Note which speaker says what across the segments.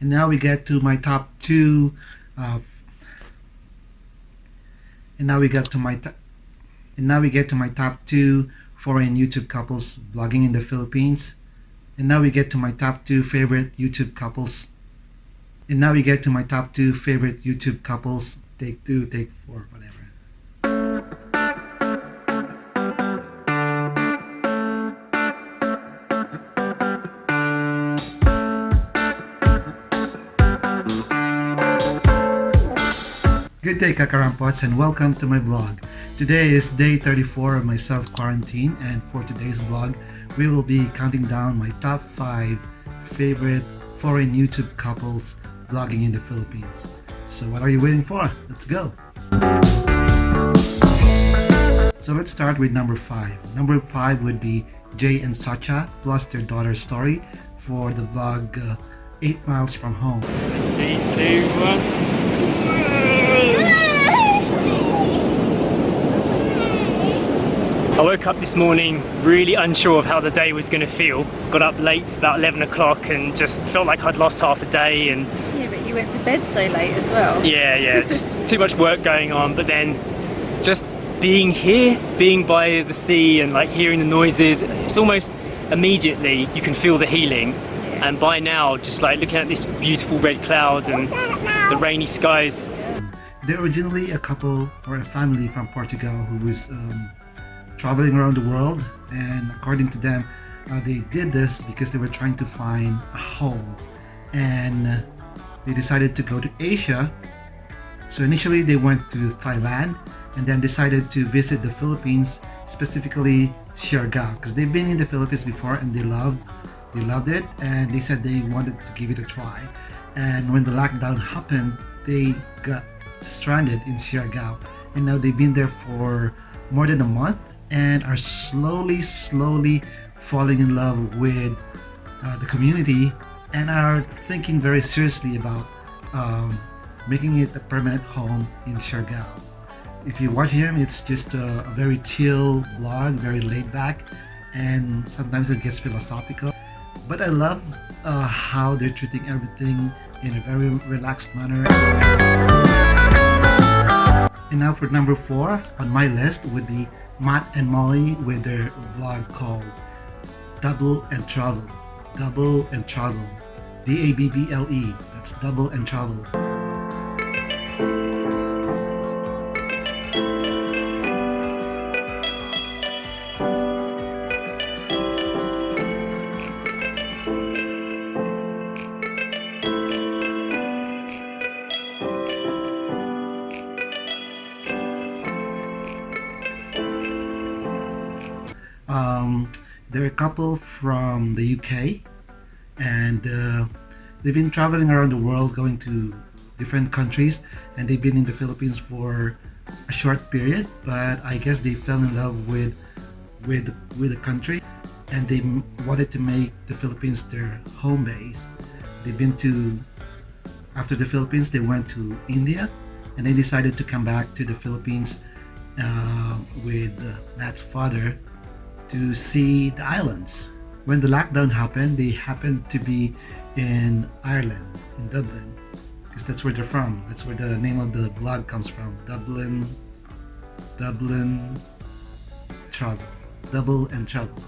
Speaker 1: And now we get to my top two. Uh, and now we get to my and now we get to my top two foreign YouTube couples vlogging in the Philippines. And now we get to my top two favorite YouTube couples. And now we get to my top two favorite YouTube couples. Take two, take four, whatever. Good day, Kakarampots, and welcome to my vlog. Today is day 34 of my self-quarantine, and for today's vlog, we will be counting down my top 5 favorite foreign YouTube couples vlogging in the Philippines. So what are you waiting for? Let's go! So let's start with number 5. Number 5 would be Jay and Sacha plus their daughter Story for the vlog 8 Miles From Home.
Speaker 2: 3, 2, 1. I woke up this morning really unsure of how the day was going to feel. Got up late, about 11 o'clock, and just felt like I'd lost half a day. And
Speaker 3: yeah, but you went to bed so late as well.
Speaker 2: Yeah, just too much work going on. But then just being here, being by the sea and like hearing the noises, it's almost immediately you can feel the healing.
Speaker 3: Yeah.
Speaker 2: And by now, just like looking at this beautiful red cloud and the rainy skies.
Speaker 1: They're originally a couple or a family from Portugal who was traveling around the world, and according to them, they did this because they were trying to find a home, and they decided to go to Asia. So initially they went to Thailand and then decided to visit the Philippines, specifically Siargao, because they've been in the Philippines before and they loved it, and they said they wanted to give it a try. And when the lockdown happened, they got stranded in Siargao, and now they've been there for more than a month and are slowly falling in love with the community, and are thinking very seriously about making it a permanent home in Siargao. If you watch him, it's just a very chill vlog, very laid back, and sometimes it gets philosophical. But I love how they're treating everything in a very relaxed manner. And now for number 4 on my list would be Matt and Molly with their vlog called Double and Trouble. Double and Trouble. D-A-B-B-L-E. That's Double and Trouble. They're a couple from the UK, and they've been traveling around the world, going to different countries, and they've been in the Philippines for a short period, but I guess they fell in love with the country, and they wanted to make the Philippines their home base. They've been to, after the Philippines, they went to India, and they decided to come back to the Philippines with Matt's father to see the islands. When the lockdown happened, they happened to be in Ireland, in Dublin, because that's where they're from. That's where the name of the vlog comes from. Dublin Trouble. Double and Trouble.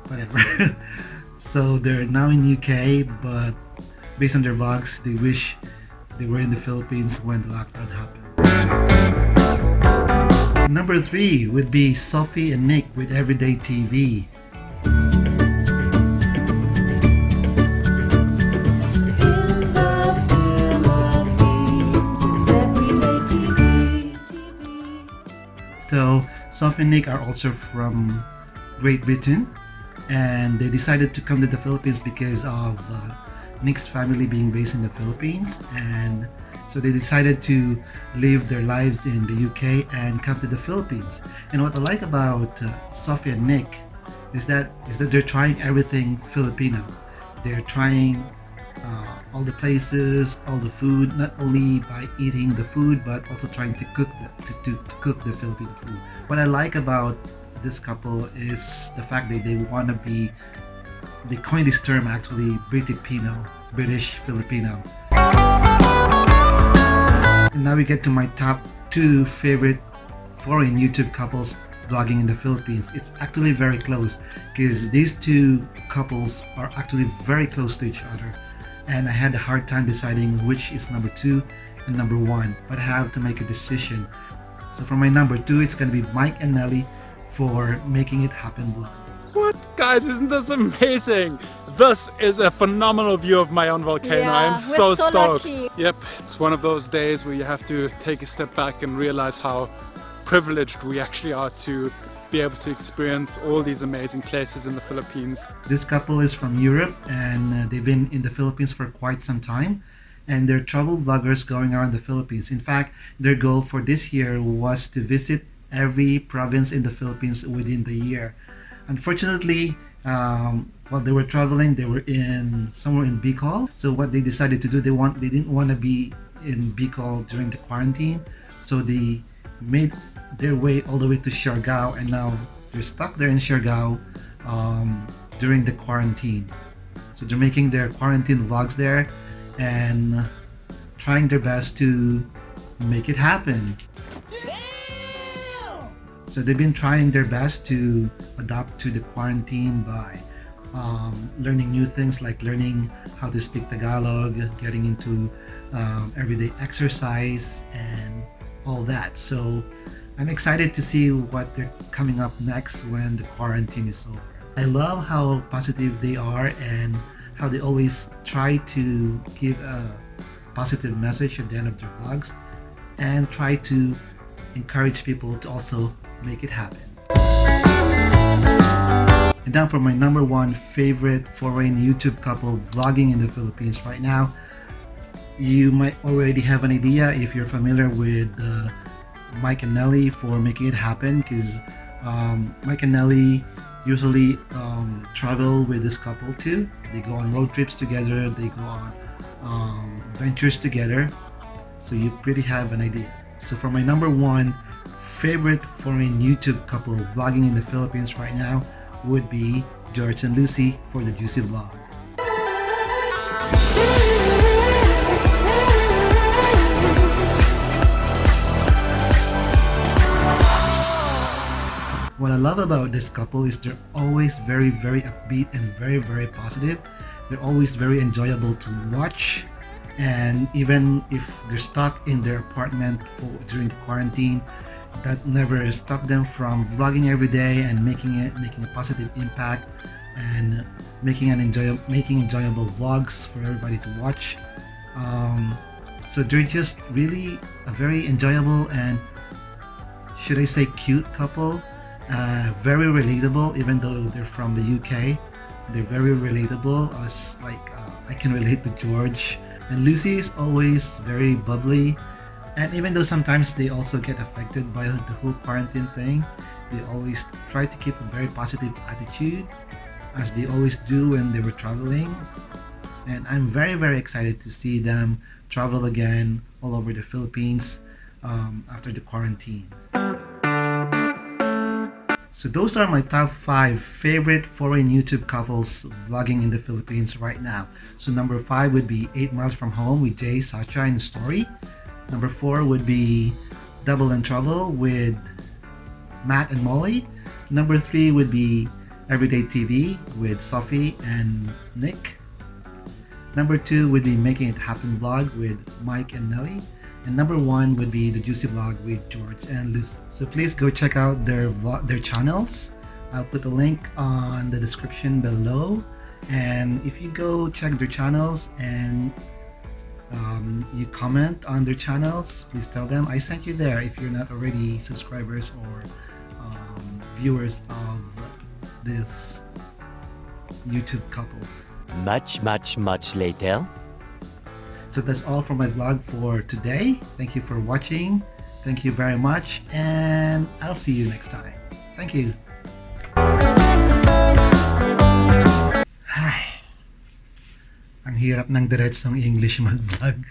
Speaker 1: Whatever. So they're now in UK, but based on their vlogs, they wish they were in the Philippines when the lockdown happened. Number 3 would be Sophie and Nick with Everyday TV. So Sophie and Nick are also from Great Britain, and they decided to come to the Philippines because of Nick's family being based in the Philippines, and so they decided to live their lives in the UK and come to the Philippines. And what I like about Sophie and Nick is that they're trying everything Filipino. They're trying all the places, all the food, not only by eating the food, but also trying to cook to cook the Filipino food. What I like about this couple is the fact that they want to be, they coined this term actually, Britipino, British Filipino. And now we get to my top 2 favorite foreign YouTube couples vlogging in the Philippines. It's actually very close because these 2 couples are actually very close to each other, and I had a hard time deciding which is number 2 and number 1, but I have to make a decision. So for my number 2, it's gonna be Mike and Nelly for Making It Happen vlog.
Speaker 4: What? Guys, isn't this amazing? This is a phenomenal view of my own volcano.
Speaker 3: Yeah,
Speaker 4: I am
Speaker 3: we're
Speaker 4: so
Speaker 3: so
Speaker 4: stoked.
Speaker 3: lucky.
Speaker 4: Yep, it's one of those days where you have to take a step back and realize how privileged we actually are to be able to experience all these amazing places in the Philippines.
Speaker 1: This couple is from Europe, and they've been in the Philippines for quite some time, and they're travel vloggers going around the Philippines. In fact, their goal for this year was to visit every province in the Philippines within the year. Unfortunately, while they were traveling, they were in somewhere in Bicol. So what they decided to do, they didn't want to be in Bicol during the quarantine, so they made their way all the way to Siargao, and now they're stuck there in Siargao during the quarantine. So they're making their quarantine vlogs there and trying their best to make it happen. So they've been trying their best to adapt to the quarantine by learning new things like learning how to speak Tagalog, getting into everyday exercise and all that. So I'm excited to see what they're coming up next when the quarantine is over. I love how positive they are and how they always try to give a positive message at the end of their vlogs and try to encourage people to also make it happen. And now for my number 1 favorite foreign YouTube couple vlogging in the Philippines right now. You might already have an idea if you're familiar with Mike and Nelly for Making It Happen, because Mike and Nelly usually travel with this couple too. They go on road trips together, they go on adventures together, so you pretty have an idea. So for my number 1 favorite foreign YouTube couple vlogging in the Philippines right now would be George and Lucy for the Juicy Vlog. What I love about this couple is they're always very, very upbeat and very, very positive. They're always very enjoyable to watch, and even if they're stuck in their apartment during the quarantine, that never stopped them from vlogging every day and making a positive impact and making enjoyable vlogs for everybody to watch. So they're just really a very enjoyable and, should I say, cute couple. Very relatable, even though they're from the UK. They're very relatable, as I can relate to George. And Lucy is always very bubbly, and even though sometimes they also get affected by the whole quarantine thing, they always try to keep a very positive attitude, as they always do when they were traveling. And I'm very, very excited to see them travel again all over the Philippines after the quarantine. So those are my top 5 favorite foreign YouTube couples vlogging in the Philippines right now. So number 5 would be 8 Miles From Home with Jay, Sacha, and Story. Number 4 would be Double in Trouble with Matt and Molly. Number 3 would be Everyday TV with Sophie and Nick. Number 2 would be Making It Happen vlog with Mike and Nelly. And number 1 would be the Juicy Vlog with George and Lucy. So please go check out their channels. I'll put a link on the description below. And if you go check their channels and you comment on their channels, please tell them I sent you there if you're not already subscribers or viewers of this YouTube couples.
Speaker 5: Much later.
Speaker 1: So that's all for my vlog for today. Thank you for watching. Thank you very much, and I'll see you next time. Thank you. Ay, ang hirap ng diretsong English mag-vlog.